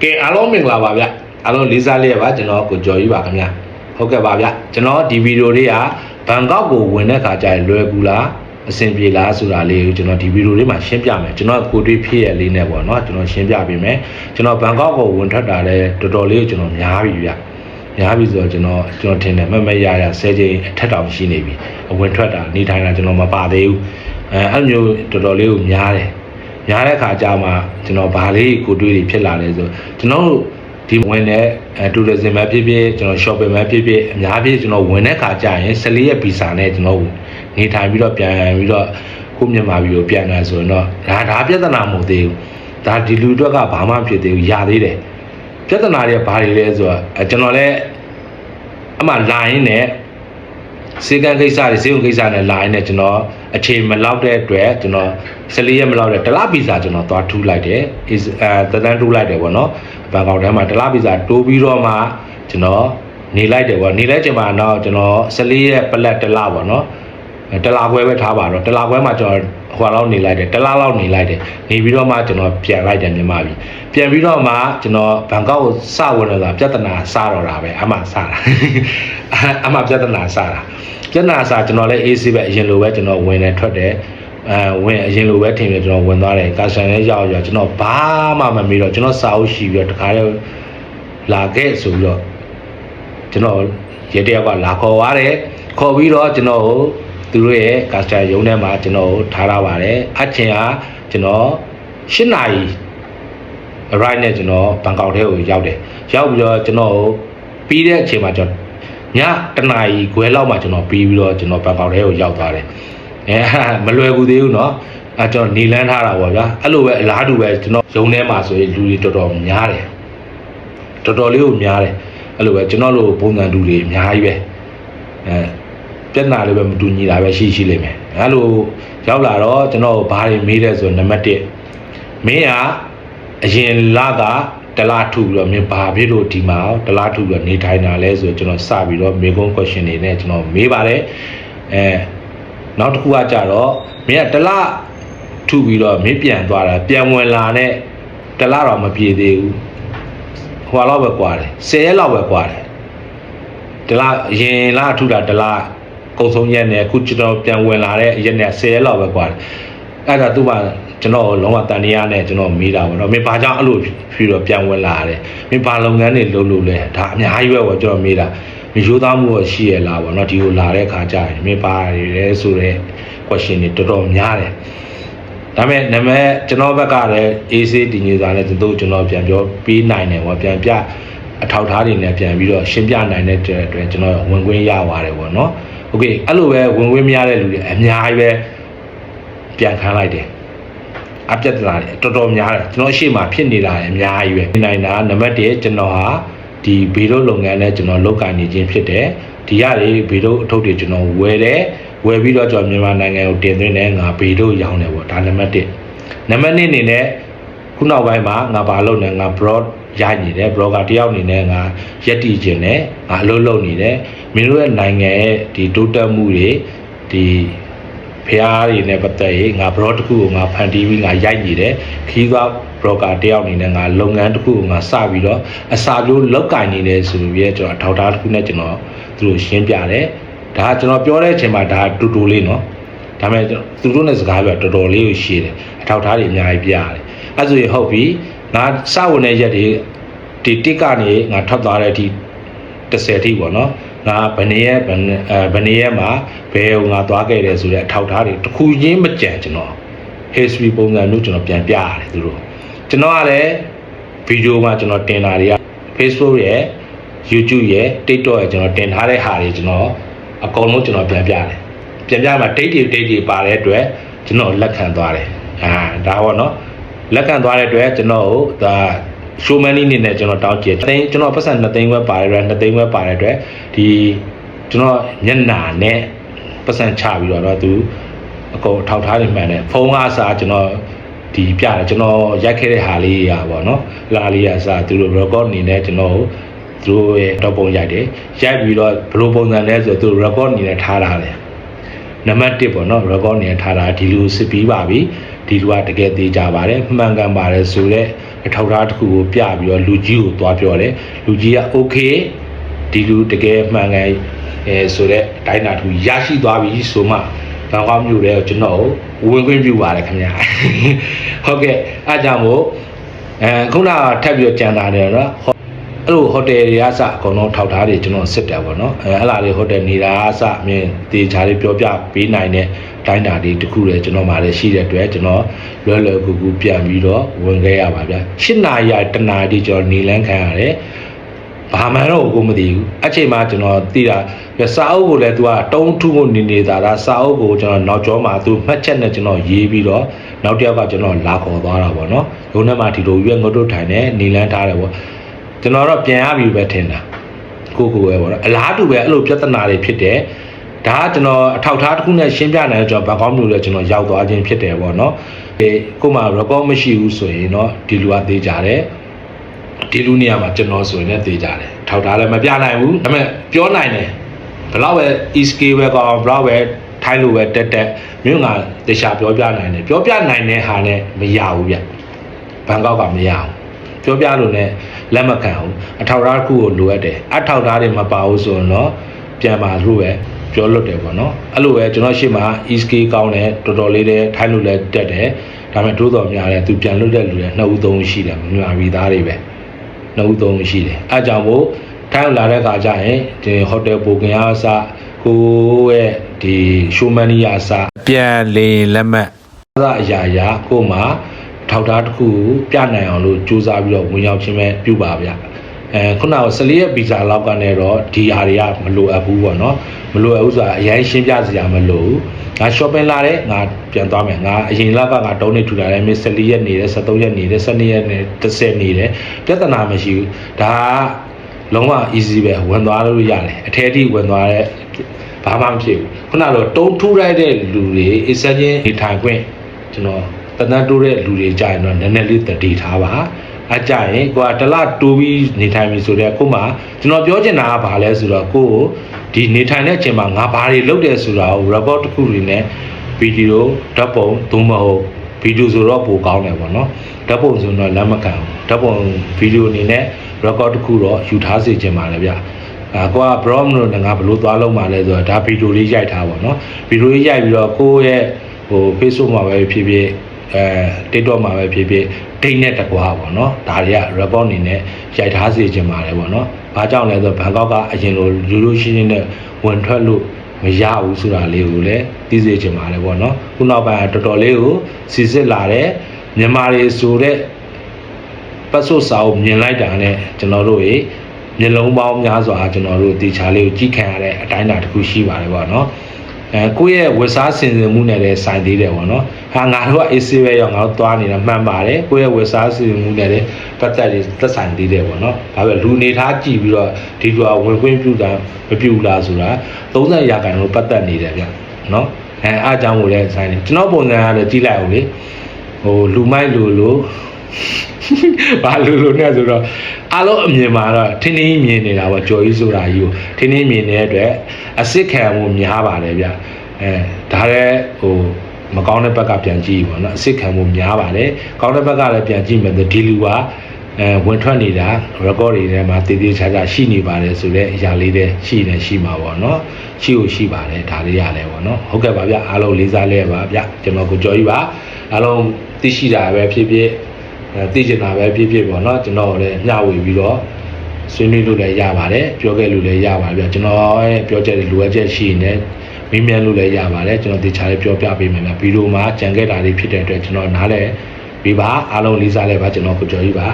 ကအားလုံးမင်္ဂလာပါဗျအားလုံးလေးစားလေးပါကျွန်တော်ကိုကျော်ကြီးပါခင်ဗျဟုတ်ကဲ့ပါဗျကျွန်တော်ဒီဗီဒီယိုလေးကဘန်ကောက်ကိုဝင်တဲ့ခါကျရင်လွယ်ကူလားအဆင်ပြေလားဆိုတာလေးကိုကျွန်တော်ဒီဗီဒီယိုလေးမှာရှင်းပြမယ်ကျွန်တော်ကိုတွေ့ဖြစ်ရလေးနဲ့ပေါ့နော်ကျွန်တော်ရှင်းပြပေးမယ်ကျွန်တော်ဘန်ကောက်ကိုဝင်ထွက်တာလဲတော်တော်လေးကျွန်တော်များပြီဗျများပြီဆိုတော့ကျွန်တော်ထင်တယ်မရ10ချိန်အထက်တောင်ရှိနေပြီဝင်ထွက်တာနေထိုင်တာကျွန်တော်မပါသေးဘူးအဲ့လိုမျိုးတော်တော်လေးကိုများတဲ့ခါကြာမှာကျွန်တော်ဘာလေးကိုတွေးတွေဖြစ်လာလဲဆိုကျွန်တော်ဒီဝင်တဲ့tourism ပဲဖြစ်ဖြစ်ကျွန်တော် shopping ပဲဖြစ်ဖြစ်အများကြီးကျွန်တော်ဝင်တဲ့ခါကြာရင်14ရက်ဗီဇာနဲ့ကျွန်တော်နေထိုင်ပြီးတော့ပြန်ပြီးတော့ခုမြန်မာပြည်ကိုပြန်လာဆိုရင်တော့ဒါပြဿနာမဟုတ်သေးဘူးဒါဒီလူအတွက်ကဘာမှဖြစ်သေးဘူးရသေးတယ်ပြဿနာတွေဘာတွေလဲဆိုတော့ကျွန်တော်လည်းအမှလာရင်းနဲ့စေကံကိစ္စတွေစေုံကိစ္စနဲ့လာရင်းနဲ့ကျွန်တော်အချိန်မလောက်တဲ့အတွက်ကျွန်တော်14ရက်မလောက်တဲ့တလားဗီဇာကျွန်တော်သွားထူးလိုက်တယ်သက်တမ်းထူးလိုက်တယ်ပေါ့နော်ဘန်ကောက်ထဲမှာတလားဗီဇာတိုးပြီးတော့မှကျွန်တော်နေလိုက်တယ်ပေါ့နေလိုက်ချိန်မှာတော့ကျွန်တော်14ရက်ပလက်တလားပေါ့နော်တလားခွဲပဲထားပါတော့တလားခွဲမှာကျွန်တော်ဟိုလောက်နေလိုက်တယ်တလားလောက်နေလိုက်တယ်နေပြီးတော့မှကျွန်တော်ပြန်လိုက်တယ်မြန်မာပြည်ပြန်ပြီးတော့မှကျွန်တော်ဘန်ကောက်ကိုစဝင်လာပြဿနာစတော့တာပဲအမှစတာအမှပြဿနာစတာပြဿနာစကျွန်တော်လည်း AC ပဲအရင်လိုပဲကျွန်တော်ဝင်တယ်ထွက်တယ်ဝင်အရင်လိုပဲထင်ပြကျွန်တော်ဝင်သွားတယ်ကာဆန်လည်းရောက်ကျွန်တော်ဘာမှမမေးတော့ကျွန်တော်စာအုပ်ရှိပြီးတော့တခါတည်းလာခဲ့ဆိုပြီးတော့ကျွန်တော်ရဲတယောက်ကလာခေါ်သွားတယ်ခေါ်ပြီးတော့ကျွန်တော်သူတို့ရဲ့ကာစတာရုံးထဲမှာကျွန်တော်ထားရပါတယ်အချင်းကကျွန်တော်8နာရီ right နဲ့ကျွန်တော်ဘန်ကောက်ထဲကိုရောက်တယ်ရောက်ပြီးတော့ကျွန်တော်ပြီးတဲ့အချိန်မှာကျွန်တော်ည1နာရီခွဲလောက်မှကျွန်တော်ပြီးပြီးတော့ကျွန်တော်ဘန်ကောက်ထဲကိုရောက်သွားတယ်မလွယ်ကူသေးဘူးเนาะကျွန်တော်နေလန်းထားတာပေါ့ဗျာအဲ့လိုပဲအလားတူပဲကျွန်တော်ရုံထဲမှာဆိုရင်လူတွေတော်တော်များတယ်တော်တော်လေးကိုများတယ်အဲ့လိုပဲကျွန်တော်လိုပုံစံတူတွေအများကြီးပဲပြဿနာလေးပဲမတူညီတာပဲရှိလိမ့်မယ်အဲ့လိုရောက်လာတော့ကျွန်တော်ဘာတွေမေးလဲဆိုနံပါတ်1မင်းကအရင်လကတလားထူပြီးတော့မင်းဘာဖြစ်လို့ဒီမှာတလားထူပြီးတော့နေထိုင်တာလဲဆိုကျွန်တော်စပြီးတော့မေးခွန်း question တွေနဲ့ကျွန်တော်မေးပါတယ်နောက်တစ်ခုကကြတော့မင်းကတလားထူပြီးတော့မင်းပြန်သွားတာပြန်ဝင်လာနဲ့တလားတော့မပြေသေးဘူးဟိုလောက်ပဲကွာတယ်10ရက်လောက်ပဲကွာတယ်တလားရင်လားထူတာတလားကုံဆုံးရက်နဲ့အခုကျွန်တော်ပြန်ဝင်လာတဲ့ရက်နဲ့10ရက်လောက်ပဲကွာတယ်အဲ့ဒါသူ့မှာကျွန်တော်လုံးဝတန်တရားနဲ့ကျွန်တော်မေးတာပေါ့နော်မင်းဘာကြောင့်အဲ့လိုပြီးတော့ပြန်ဝင်လာတယ်မင်းဘာလုပ်ငန်းတွေလုပ်လို့လဲဒါအများကြီးပဲပေါ့ကျွန်တော်မေးတာမရိုးသားမှုရှိရလားပေါ့နော်ဒီကိုလာတဲ့ခါကျရင်မင်းဘာတွေလဲဆိုတော့ question တွေတော်တော်များတယ်ဒါပေမဲ့နမကျွန်တော်ဘက်ကလည်း AC တည်ငြိမ်စာနဲ့သူကျွန်တော်ပြန်ပြောပေးနိုင်တယ်ပေါ့ပြန်ပြအထောက်ထားတွေနဲ့ပြန်ပြီးတော့ရှင်းပြနိုင်တဲ့အတွက်ကျွန်တော်ဝင်ခွင့်ရပါတယ်ပေါ့နော်โอเคအဲ့လိုပဲဝင်ခွင့်မရတဲ့လူတွေအများကြီးပဲပြန်ခံလိုက်တယ်အပြတ်လာတယ်တော်တော်များတယ်ကျွန်တော်ရှေ့မှာဖြစ်နေတာအများကြီးပဲနိုင်တာနံပါတ်1ကျွန်တော်ဟာဒီဗီဒီယိုလုပ်ငန်းနဲ့ကျွန်တော်လုပ်ကိုင်နေခြင်းဖြစ်တယ်ဒီရတယ်ဗီဒီယိုအထုပ်တွေကျွန်တော်ဝယ်ပြီးတော့ကျွန်တော်မြန်မာနိုင်ငံကိုတင်သွင်းတယ်ငါဗီဒီယိုရောင်းတယ်ပေါ့ဒါနံပါတ်1နံပါတ်2အနေနဲ့ခုနောက်ပိုင်းမှာငါဘာလုပ်နေငါ broad ရိုက်နေတယ် blogger တယောက်အနေနဲ့ငါရက်တည်ခြင်းနဲ့ငါအလုပ်လုပ်နေတယ်မင်းတို့ရဲ့နိုင်ငံရဲ့ဒီတိုးတက်မှုတွေဒီဖျားတွေနဲ့ပတ်သက်ရင်ငါ blog တစ်ခုကိုငါဖန်တီးပြီးငါရိုက်နေတယ်ခီးသွား blogger တယောက်အနေနဲ့ငါလုပ်ငန်းတစ်ခုကိုငါစပြီးတော့အစာပြိုးလောက်ကင်နေတယ်ဆိုပြီးကျွန်တော်ထောက်ထားတစ်ခုနဲ့ကျွန်တော်သူတို့ရှင်းပြတယ်ဒါကျွန်တော်ပြောတဲ့အချိန်မှာဒါတူတူလေးเนาะဒါပေမဲ့သူတို့နဲ့စကားပြောတော်တော်လေးကိုရှင်းတယ်အထောက်ထားတွေအများကြီးပြရတယ်အဲ့ဆိုရင်ဟုတ်ပြီငါစဝင်တဲ့ရက်တွေဒီတစ်ကနေငါထွက်သွားတဲ့အထိ10ထိပေါ့နော်ငါဘယ်နေရက်မှာဘယ်ဟိုငါသွားခဲ့တယ်ဆိုတဲ့အထောက်ထားတွေတစ်ခုချင်းမကြံကျွန်တော် history ပုံစံမျိုးကျွန်တော်ပြန်ပြရတယ်သူတို့ကျွန်တော်ကလည်းဗီဒီယိုမှာကျွန်တော်တင်တာတွေက Facebook ရဲ့ YouTube ရဲ့ TikTok ရဲ့ကျွန်တော်တင်ထားတဲ့ဟာတွေကျွန်တော်အကုန်လုံးကျွန်တော်ပြန်ပြတယ်ပြန်ပြမှာ date တွေပါတဲ့အတွက်ကျွန်တော်လက်ခံသွားတယ်ဒါပေါ့နော်လက်ခံသွားတဲ့အတွက်ကျွန်တော်ဒါ show money နေနဲ့ကျွန်တော်တောင်းကြည့်ကျွန်တော်ပတ်စံ2သိန်းပဲပါတယ်အတွက်2သိန်းပဲပါတဲ့အတွက်ဒီကျွန်တော်ညနာနဲ့ပတ်စံချပြီးတော့သူအကုန်ထောက်ထားနေမှန်တယ်ဖုန်းကစားကျွန်တော်ဒီပြတယ်ကျွန်တော်ရိုက်ခဲ့တဲ့ဟာလေးရာပေါ့နော်လာလေးရာစားသူတို့ record အနေနဲ့ကျွန်တော်သူတို့ရဲ့တော့ပုံရိုက်တယ်ရိုက်ပြီးတော့ဘယ်လိုပုံစံလဲဆိုတော့သူ record အနေနဲ့ထားထားတယ်နံပါတ်1ပေါ့နော် record အနေနဲ့ထားတာဒီလိုစစ်ပြီးပါပြီဒီလူကတကယ်သေးကြပါတယ်မှန်ကန်ပါတယ်ဆိုတော့ အထောက်အထားတစ်ခုကိုပြပြီးတော့လူကြီးကိုသွားပြောတယ်လူကြီးက okay ဒီလူတကယ်မှန်ကန်ဆိုတော့တိုင်းနာသူရရှိသွားပြီဆိုမှဘန်ကောက်မြို့တဲ့ကျွန်တော်ဝင်ခွင့်ပြုပါတယ်ခင်ဗျာဟုတ်ကဲ့အားကြောင့်မို့ခုနကထပ်ပြီးကြံတာတယ်နော်အဲ့လိုဟိုတယ်တွေကစအကုန်လုံးထောက်ထားတွေကျွန်တော်စစ်တယ်ပေါ့နော်အဲ့လာတွေဟိုတယ်နေတာအစအမြင်တေချာလေးပြောပြပေးနိုင်တဲ့တိုင်းတာတွေတခုလည်းကျွန်တော်မှလည်းရှိတဲ့အတွက်ကျွန်တော်လွယ်လွယ်ကူကူပြန်ပြီးတော့ဝင်ခဲ့ရပါဗျာ8နာရီတနာရီကျွန်တော်နေလန်းခံရတယ်ဘာမှတော့ကိုမသိဘူးအချိန်မှကျွန်တော်သိတာစာအုပ်ကိုလည်း तू ကတုံးထုကိုနေတာဒါစာအုပ်ကိုကျွန်တော်နောက်ကျောမှာ तू မှတ်ချက်နဲ့ကျွန်တော်ရေးပြီးတော့နောက်တစ်ယောက်ကကျွန်တော်လာခေါ်သွားတာပေါ့နော်ရုံးထဲမှာဒီလိုရွက်ငုတ်တို့ထိုင်နေနေလန်းထားတယ်ပေါ့ကျွန်တော်တော့ပြန်ရပြီပဲထင်တာကိုပဲပေါ့နော်အလားတူပဲအဲ့လိုပြဿနာတွေဖြစ်တယ်ဒါကကျွန်တော်အထောက်ထားတစ်ခုနဲ့ရှင်းပြနိုင်တော့ကျွန်တော်ဘန်ကောက်မြို့လည်းကျွန်တော်ရောက်သွားခြင်းဖြစ်တယ်ပေါ့နော်ကိုမှ record မရှိဘူးဆိုရင်တော့ဒီလူကသေးကြတယ်ဒီလူနေရာမှာကျွန်တော်ဆိုရင်လည်းသေးကြတယ်ထောက်ထားလည်းမပြနိုင်ဘူးဒါပေမဲ့ပြောနိုင်တယ်ဘယ်တော့ပဲ ESK ပဲကောဘယ်တော့ပဲထိုင်းလိုပဲတက်မြို့ငါတခြားပြောပြနိုင်တယ်ပြောပြနိုင်တဲ့ဟာနဲ့မရဘူးဗျဘန်ကောက်ကမရဘူးပြောပြလို့လည်းလက်မခံဘူးအထောက်ထားတစ်ခုကိုလိုအပ်တယ်အထောက်ထားတွေမပါဘူးဆိုတော့ပြန်ပါလို့ပဲပြောလွတ်တယ်ပေါ့နော်အဲ့လိုပဲကျွန်တော်ရှေ့မှာ ESK ကောင်းတယ်တော်တော်လေးတည်းထိုင်းလိုလည်းတက်တယ်ဒါပေမဲ့တိုးတော်များတယ်သူပြန်လွတ်တဲ့လူတွေ2ဦး3ဦးရှိတယ်မြန်မာပြည်သားတွေပဲ2ဦး3ဦးရှိတယ်အဲကြောင့်မို့ထိုင်းလာတဲ့ခါကျရင်ဒီဟိုတယ်ပိုကင်အားစကိုရဲ့ဒီရှိုမန်နီယာစပြန်လေလက်မှတ်အရာကိုမှထောက်ထားတစ်ခုပြနိုင်အောင်လို့စူးစမ်းပြီးတော့ဝင်ရောက်ခြင်းပဲပြုပါဗျခုနက14ရက်ဗီဇာလောက်ကနေတော့ဒီဟာတွေကမလိုအပ်ဘူးပေါ့နော်မလိုအပ်ဘူးဆိုတာအရင်ရှင်းပြစရာမလိုဘူးငါ shopping လာတယ်ငါပြန်သွားမယ်ငါအရင်လောက်ကငါတုံးနေထူလာတယ်မင်း14ရက်နေတယ်13ရက်နေတယ်12ရက်နေ10နေတယ်ပြဿနာမရှိဘူးဒါကလုံးဝ easy ပဲဝင်သွားလို့ရတယ်အထဲထိဝင်သွားတဲ့ဘာမှမဖြစ်ဘူးခုနကတော့တုံးထူလိုက်တဲ့လူတွေအစချင်းနေထိုင်ခွင့်ကျွန်တော်တန်းတိုးတဲ့လူတွေကြာရင်တော့နည်းနည်းလေးတတိထားပါအကြရင်ကိုကတလတိုးပြီးနေထိုင်ပြီဆိုတော့ကိုမှကျွန်တော်ပြောချင်တာကဘာလဲဆိုတော့ကိုဒီနေထိုင်တဲ့အချိန်မှာငါဘာတွေလုပ်တယ်ဆိုတာကို report တစ်ခုတွေနဲ့ဗီဒီယိုဓာတ်ပုံသို့မဟုတ်ဗီဒီယိုဆိုတော့ပိုကောင်းတယ်ပေါ့နော်ဓာတ်ပုံဆိုတော့လက်မခံဘူးဓာတ်ပုံဗီဒီယိုအနေနဲ့ record တစ်ခုတော့ယူထားစေချင်ပါတယ်ဗျကိုက brom လို့ငါဘလို့သွားလုံးမှာလဲဆိုတော့ဒါဗီဒီယိုလေးရိုက်ထားပါတော့ဗီဒီယိုလေးရိုက်ပြီးတော့ကိုရဲ့ဟို Facebook မှာပဲဖြစ်ဖြစ်TikTok မှာပဲဖြစ်ဖြစ်ဒိတ်နဲ့တကွာပေါ့နော်ဒါတွေက report အနေနဲ့ရိုက်ထားစေချင်ပါတယ်ပေါ့နော်ဘာကြောင့်လဲဆိုတော့ဘန်ကောက်ကအရင်လိုလူရှင်းနဲ့ဝင်ထွက်လို့မရဘူးဆိုတာလေးကိုလည်းသိစေချင်ပါတယ်ပေါ့နော်ခုနောက်ပိုင်းတော်တော်လေးကိုစီစစ်လာတဲ့မြန်မာတွေဆိုတဲ့ပတ်စုစာအုပ်မြင်လိုက်တာနဲ့ကျွန်တော်တို့ရေမျက်လုံးပေါင်းများစွာကျွန်တော်တို့တေချာလေးကိုကြည့်ခံရတဲ့အတိုင်းအတာတစ်ခုရှိပါတယ်ပေါ့နော်ကိုယ့်ရဲ့ဝတ်စားဆင်ခြင်မှုနဲ့လည်းဆိုင်သေးတယ်ပေါ့နော်ဟာငါတို့က AC ပဲရောက်ငါတို့သွားနေတာမှန်ပါတယ်ကိုယ့်ရဲ့ဝတ်စားဆင်ခြင်မှုနဲ့လည်းပတ်သက်ပြီးသက်ဆိုင်သေးတယ်ပေါ့နော်ဒါပဲလူနေသားကြည့်ပြီးတော့ဒီလိုဝင်ခွင့်ပြုတာမပြုလားဆိုတာ30ရာခိုင်နှုန်းပတ်သက်နေတယ်ဗျနော်အားကြောင့်မို့လဲဆိုင်တယ်ကျွန်တော်ပုံစံကလည်းကြည့်လိုက်အောင်လေဟိုလူမိုက်လို့ဘာလို့နဲ့ဆိုတော့အားလုံးအမြင်မှာတော့ထင်းထင်းမြင်နေတာပေါ့ကြော်ကြီးဆိုတာကြီးကိုထင်းထင်းမြင်နေတဲ့အတွက်အစ်စ်ခံမှုများပါတယ်ဗျဒါလည်းဟိုမကောင်းတဲ့ဘက်ကပြန်ကြည့်ပါတော့အစ်စ်ခံမှုများပါတယ်ကောင်းတဲ့ဘက်ကလည်းပြန်ကြည့်မယ်ဆိုဒီလူကဝင်ထွက်နေတာ record တွေထဲမှာတည်တည်ချာချာရှိနေပါတယ်ဆိုတော့အရာလေးတွေရှိမှာပေါ့နော်ရှိပါတယ်ဒါလေးရလဲပေါ့နော်ဟုတ်ကဲ့ပါဗျအားလုံးလေးစားလဲပါဗျကျွန်တော်ကိုကြော်ကြီးပါအားလုံးသိရှိတာပဲဖြစ်သိချင်တာပဲဖြစ်ပေါ့နော်ကျွန်တော်လည်းမျှဝေပြီးတော့ဆွေးနွေးလို့လည်းရပါတယ်ပြောခဲ့လို့လည်းရပါတယ်ဗျကျွန်တော်ရဲ့ပြောချက်တွေလိုအပ်ချက်ရှိနေမေးမြန်းလို့လည်းရပါတယ်ကျွန်တော်တေချာလေးပြောပြပေးမယ်ဗျဗီဒီယိုမှာကြံခဲ့တာတွေဖြစ်တဲ့အတွက်ကျွန်တော်နားလဲပြီးပါအားလုံးလေးစားလဲပါကျွန်တော်ကိုကြော်ကြီးပါ